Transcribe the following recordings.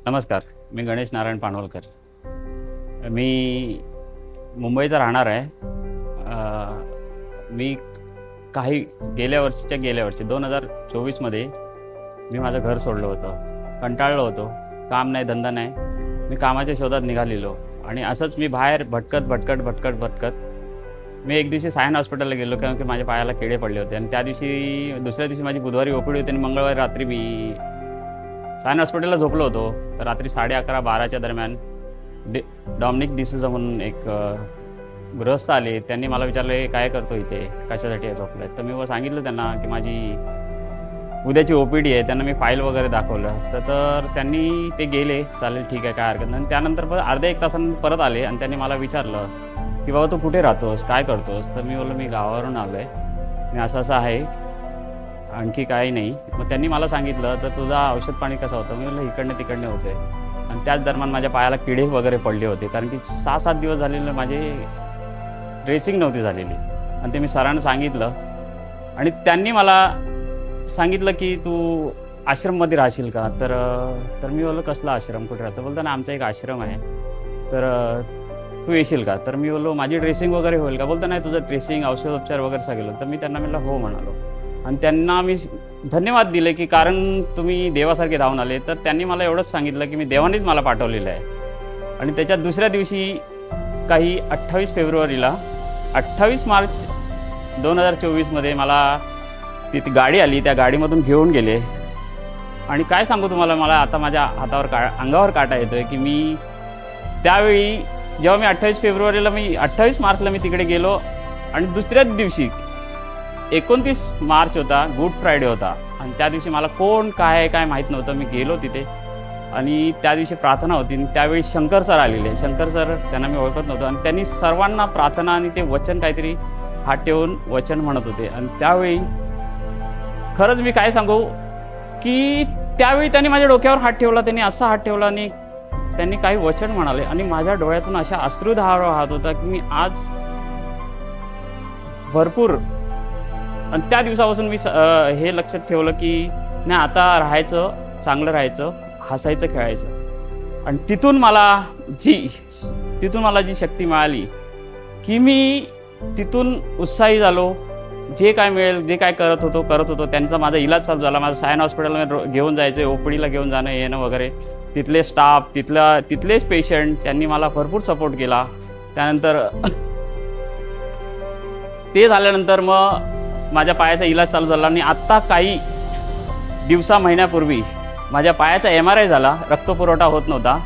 नमस्कार. मी गणेश नारायण पानवलकर. मी मुंबईचा राहणार आहे. मी गेल्या वर्षी 2024मध्ये मी माझं घर सोडलं होतं. कंटाळलो होतो. काम नाही, धंदा नाही. मी कामाच्या शोधात निघालेलो आणि असंच मी बाहेर भटकत मी एक दिवशी सायन हॉस्पिटलला गेलो, कारण की माझ्या पायाला किडे पडले होते. आणि दुसऱ्या दिवशी माझी बुधवारी ओपीडी होती आणि मंगळवारी रात्री मी सायन हॉस्पिटलला झोपलो होतो. तर रात्री 11:30-12च्या दरम्यान डॉमिनिक डिसूजा म्हणून एक गृहस्थ आले. त्यांनी मला विचारले, काय करतो इथे, कशासाठी झोपलं. तर मी सांगितलं त्यांना की माझी उद्याची ओपीडी आहे. त्यांना मी फाईल वगैरे दाखवलं. तर त्यांनी ते गेले. चालेल, ठीक आहे, काय हरकत नाही. त्यानंतर अर्ध्या एक तासानं परत आले आणि त्यांनी मला विचारलं की बाबा तू कुठे राहतोस, काय करतोस. तर मी बोललो मी गावावरून आलो आहे, मी असं आहे, आणखी काही नाही. मग त्यांनी मला सांगितलं तर तुझा औषध पाणी कसं होतं. मी बोललो इकडनं तिकडनं होते. आणि त्याच दरम्यान माझ्या पायाला किडे वगैरे पडले होते, कारण की 6-7 दिवस झालेले माझे ड्रेसिंग नव्हती झालेली. आणि ते मी सरांना सांगितलं आणि त्यांनी मला सांगितलं की तू आश्रममध्ये राहशील का. तर मी बोललो कसला आश्रम, कुठे राहतो. बोलतो ना आमचा एक आश्रम आहे, तर तू येशील का. तर मी बोललो माझी ड्रेसिंग वगैरे होईल का. बोलतो नाही, तुझं ड्रेसिंग औषधोपचार वगैरे सगळं. तर मी त्यांना म्हटलं हो म्हणालो. आणि त्यांना मी धन्यवाद दिले की कारण तुम्ही देवासारखे धावून आले. तर त्यांनी मला एवढंच सांगितलं की मी देवानेच मला पाठवलेलं आहे. आणि त्याच्या दुसऱ्या दिवशी 28 मार्च 2024मध्ये मला ती गाडी आली. त्या गाडीमधून घेऊन गेले. आणि काय सांगू तुम्हाला, मला आता माझ्या अंगावर काटा येतोय की मी त्यावेळी जेव्हा मी 28 मार्चला मी तिकडे गेलो आणि दुसऱ्याच दिवशी 29 मार्च होता, गुड फ्रायडे होता. आणि त्या दिवशी मला कोण काय माहीत नव्हतं. मी गेलो तिथे आणि त्या दिवशी प्रार्थना होती. आणि त्यावेळी शंकर सर आलेले. शंकर सर, त्यांना मी ओळखत नव्हतो. आणि त्यांनी सर्वांना प्रार्थना आणि ते वचन काहीतरी हात ठेवून वचन म्हणत होते. आणि त्यावेळी खरंच मी काय सांगू की त्यावेळी त्यांनी माझ्या डोक्यावर हात ठेवला. त्यांनी असा हात ठेवला आणि त्यांनी काही वचन म्हणाले आणि माझ्या डोळ्यातून अशा अश्रुधार वाहत होता की मी आज भरपूर. आणि त्या दिवसापासून मी हे लक्षात ठेवलं की नाही, आता चांगलं राहायचं, हसायचं, खेळायचं. आणि तिथून मला जी शक्ती मिळाली की मी तिथून उत्साही झालो. जे काय मिळेल, जे काय करत होतो त्यांचा माझा इलाज चालू झाला. माझं सायन हॉस्पिटलला घेऊन जायचं, ओपीडीला घेऊन जाणं येणं वगैरे. तिथले स्टाफ, तिथलेच पेशंट, त्यांनी मला भरपूर सपोर्ट केला. त्यानंतर ते झाल्यानंतर मग माझ्या पायाचा इलाज चालू झाला. आणि आत्ता काही महिन्यापूर्वी माझ्या पायाचा MRI झाला. रक्तपुरवठा होत नव्हता,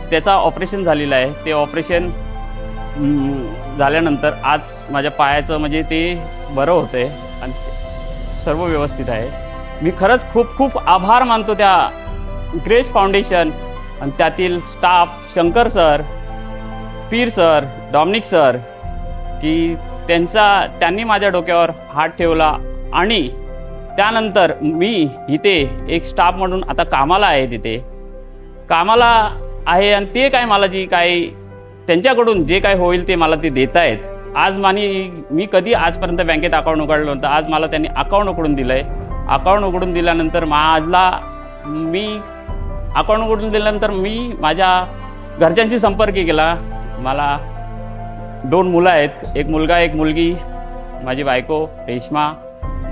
त्याचा ऑपरेशन झालेलं आहे. ते ऑपरेशन झाल्यानंतर आज माझ्या पायाचं म्हणजे ते बरं होतं आहे आणि सर्व व्यवस्थित आहे. मी खरंच खूप आभार मानतो त्या ग्रेस फाउंडेशन आणि त्यातील स्टाफ, शंकर सर, पीर सर, डॉमिनिक सर, की त्यांनी माझ्या डोक्यावर हात ठेवला. आणि त्यानंतर मी इथे एक स्टाफ म्हणून आता कामाला आहे. आणि ते काय मला त्यांच्याकडून जे काय होईल ते मला ते देत आहेत. आज मी कधी आजपर्यंत बँकेत अकाउंट उघडलं होतं. आज मला त्यांनी अकाउंट उघडून दिलं आहे. अकाउंट उघडून दिल्यानंतर मी माझ्या घरच्यांशी संपर्क केला. मला 2 मुलं आहेत, एक मुलगा एक मुलगी, माझी बायको रेश्मा.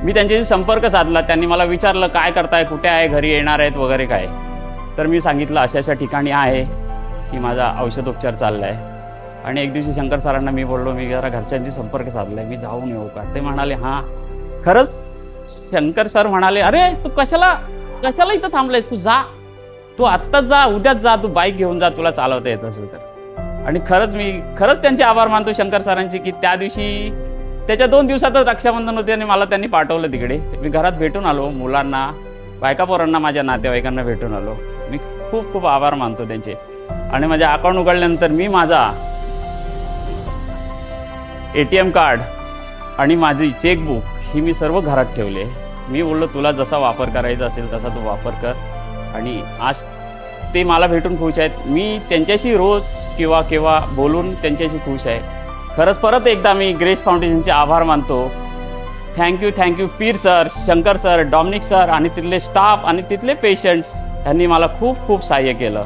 मी त्यांच्याशी संपर्क साधला. त्यांनी मला विचारलं काय करताय, कुठे आहे, घरी येणार आहेत वगैरे काय. तर मी सांगितलं अशा ठिकाणी आहे की माझा औषधोपचार चालला आहे. आणि एक दिवशी शंकर सरांना मी बोललो मी जरा घरच्यांशी संपर्क साधला आहे, मी जाऊन येऊ का. ते म्हणाले हां खरंच. शंकर सर म्हणाले अरे तू कशाला इथं थांबलाय, तू आत्ताच जा, उद्याच जा, तू बाईक घेऊन जा, तुला चालवता येत असेल तर. आणि मी खरंच त्यांचे आभार मानतो शंकर सरांचे की त्या दिवशी त्याच्या 2 दिवसातच रक्षाबंधन होते आणि मला त्यांनी पाठवलं तिकडे. मी घरात भेटून आलो, मुलांना, बायका पोरांना, माझ्या नातेवाईकांना भेटून आलो. मी खूप आभार मानतो त्यांचे. आणि माझ्या अकाउंट उघडल्यानंतर मी माझा ATM कार्ड आणि माझी चेकबुक ही मी सर्व घरात ठेवले. मी बोललो तुला जसा वापर करायचा असेल तसा तू वापर कर. आणि आज ते मला भेटून खुश आहेत. मी त्यांच्याशी रोज केव्हा बोलून त्यांच्याशी खुश आहे. खरंच परत एकदा मी ग्रेस फाउंडेशनचे आभार मानतो. Thank you Pir sir, Shankar sir, Dominic sir आणि तिथले स्टाफ आणि तिथले पेशंट्स त्यांनी मला खूप खूप सहाय्य केलं.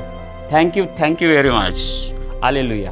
Thank you very much. हालेलुया.